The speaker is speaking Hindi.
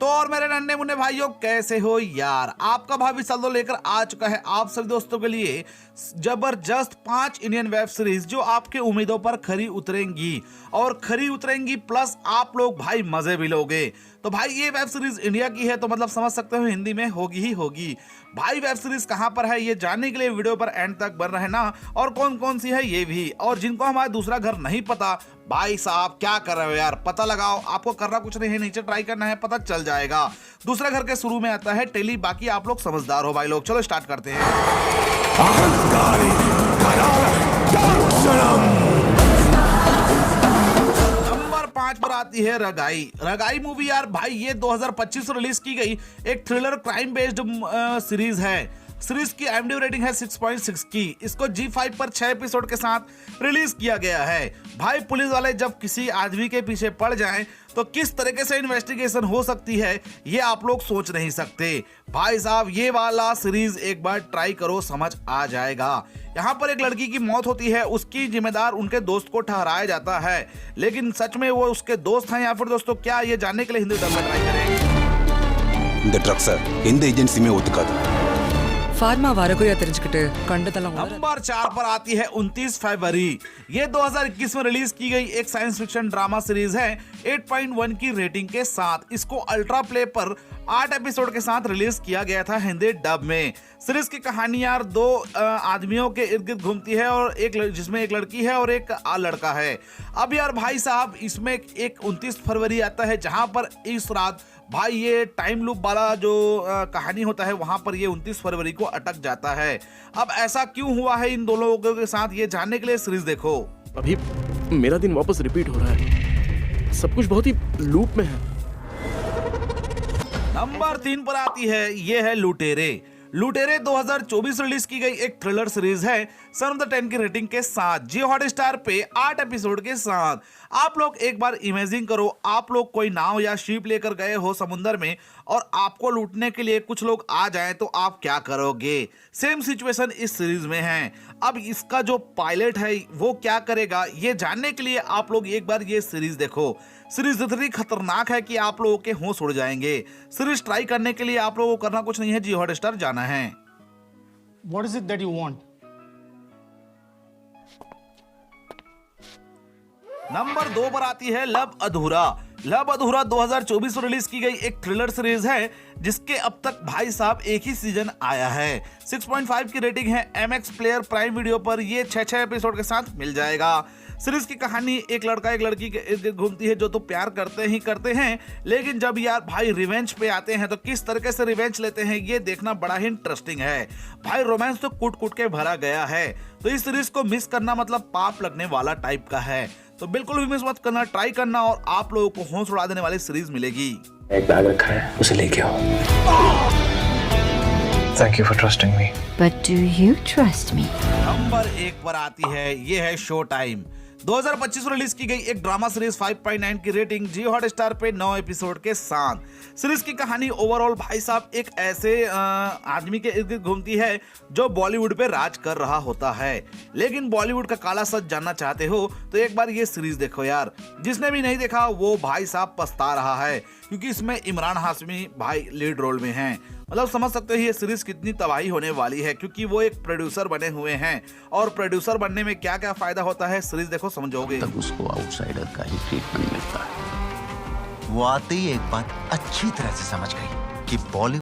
तो और मेरे नन्हे मुन्ने भाइयों कैसे हो यार। आपका भाभी सल्दो लेकर आ चुका है आप सभी दोस्तों के लिए जबरदस्त 5 इंडियन वेब सीरीज जो आपके उम्मीदों पर खरी उतरेंगी और खरी उतरेंगी प्लस आप लोग भाई मजे भी लोगे। तो भाई ये वेब सीरीज इंडिया की है तो मतलब समझ सकते हो हिंदी में होगी ही होगी। भाई वेब सीरीज कहां पर है ये जानने के लिए वीडियो पर एंड तक बन रहे ना, और कौन कौन सी है ये भी, और जिनको हमारा दूसरा घर नहीं पता भाई साहब क्या कर रहे हो यार, पता लगाओ। आपको करना कुछ नहीं है, नीचे ट्राई करना है, पता चल जाएगा। दूसरे घर के शुरू में आता है टेली, बाकी आप लोग समझदार हो भाई लोग। चलो स्टार्ट करते हैं। नंबर 5 पर आती है रगाई। रगाई मूवी यार भाई ये 2025 रिलीज की गई एक थ्रिलर क्राइम बेस्ड सीरीज है। सीरीज की IMDb रेटिंग है 6.6 की। इसको G5 पर 6 एपिसोड के साथ रिलीज किया गया है। भाई पुलिस वाले जब किसी आदमी के पीछे पड़ जाएं तो किस तरीके से इन्वेस्टिगेशन हो सकती है ये आप लोग सोच नहीं सकते। भाई साहब ये वाला सीरीज एक बार ट्राई करो, समझ आ जाएगा। यहाँ पर एक लड़की की मौत होती है, उसकी जिम्मेदार उनके दोस्त को ठहराया जाता है, लेकिन सच में वो उसके दोस्त हैं या फिर दोस्तों क्या, ये जानने के लिए हिंदी डब में ट्राई करें। இந்த ட்ரக்ஸை எந்த ஏஜென்சியுமே ஒத்துக்காது. फार्मा वारकुरिया தெரிஞ்சுக்கிட்டு கண்டதெல்லாம் नंबर 4 पर आती है 29 फरवरी। ये 2021 में रिलीज की गई एक साइंस फिक्शन ड्रामा सीरीज है 8.1 की रेटिंग के साथ। इसको अल्ट्रा प्ले पर 8 एपिसोड के साथ रिलीज किया गया था हिंदी डब में। सीरीज की कहानी यार 2 आदमियों के इर्द गिर्द घूमती है और जिसमें एक लड़की है और एक लड़का है। अब यार भाई साहब इसमें एक 29 फरवरी आता है जहां पर इस रात भाई ये टाइम लूप वाला जो कहानी होता है वहां पर ये 29 फरवरी को अटक जाता है। अब ऐसा क्यों हुआ है इन दोनों लोगों के साथ ये जानने के लिए सीरीज देखो। अभी मेरा दिन वापस रिपीट हो रहा है, सब कुछ बहुत ही लूप में है। नंबर 3 पर आती है ये है लुटेरे। लुटेरे 2024 रिलीज की गई एक थ्रिलर सीरीज है 7 ऑफ द 10 की रेटिंग के साथ जियो हॉटस्टार पे 8 एपिसोड के साथ। आप लोग एक बार इमेजिन करो, आप लोग कोई नाव या शिप लेकर गए हो समुंदर में और आपको लूटने के लिए कुछ लोग आ जाएं तो आप क्या करोगे। सेम सिचुएशन इस सीरीज में है। अब इसका जो पायलट है वो क्या करेगा ये जानने के लिए आप लोग एक बार ये सीरीज देखो। सीरीज इतनी खतरनाक है कि आप लोगों के होश उड़ जाएंगे। सीरीज ट्राई करने के लिए आप लोगों को करना कुछ नहीं है, जियो हॉटस्टार जाना है। What is it that you want? Number 2 पर आती है लब अधूरा। लब अधूरा 2024 में रिलीज की गई एक थ्रिलर सीरीज है जिसके अब तक भाई साहब एक ही सीजन आया है। 6.5 की रेटिंग है MX प्लेयर प्राइम वीडियो पर। ये 6 एपिसोड के साथ मिल जाएगा। सीरीज की कहानी एक लड़का एक लड़की के इर्द गिर्द घूमती है जो तो प्यार करते ही करते हैं, लेकिन जब यार भाई रिवेंज पे आते हैं तो किस तरीके से रिवेंज लेते हैं ये देखना बड़ा ही इंटरेस्टिंग है। भाई रोमांस तो कूट कूट के भरा गया है, तो इस सीरीज को मिस करना मतलब पाप लगने वाला टाइप का है। तो बिल्कुल भी मिस मत करना, ट्राई करना और आप लोगों को होश उड़ा देने वाली सीरीज मिलेगी। एक बैग रखा है, उसे लेके आओ। Thank you for trusting me. But do you trust me? Number 1 पर आती है ये है शो टाइम। 2025 में रिलीज की गई एक ड्रामा सीरीज 5.9 की रेटिंग जियो हॉटस्टार पे 9 एपिसोड के साथ। सीरीज की कहानी ओवरऑल भाई साहब एक ऐसे आदमी के इर्द गिर्द घूमती है जो बॉलीवुड पे राज कर रहा होता है, लेकिन बॉलीवुड का काला सच जानना चाहते हो तो एक बार ये सीरीज देखो यार। जिसने भी नहीं देखा वो भाई साहब पछता रहा है, क्योंकि इसमें इमरान हाशमी भाई लीड रोल में हैं। मतलब समझ सकते हो ये सीरीज कितनी तबाही होने वाली है, क्योंकि वो एक प्रोड्यूसर बने हुए हैं और प्रोड्यूसर बनने में क्या क्या फायदा होता है सीरीज देखो समझोगे। तक उसको आउटसाइडर का ही ट्रीटमेंट मिलता है। वो आते ही एक बात अच्छी तरह से समझ गई कि बॉलीवुड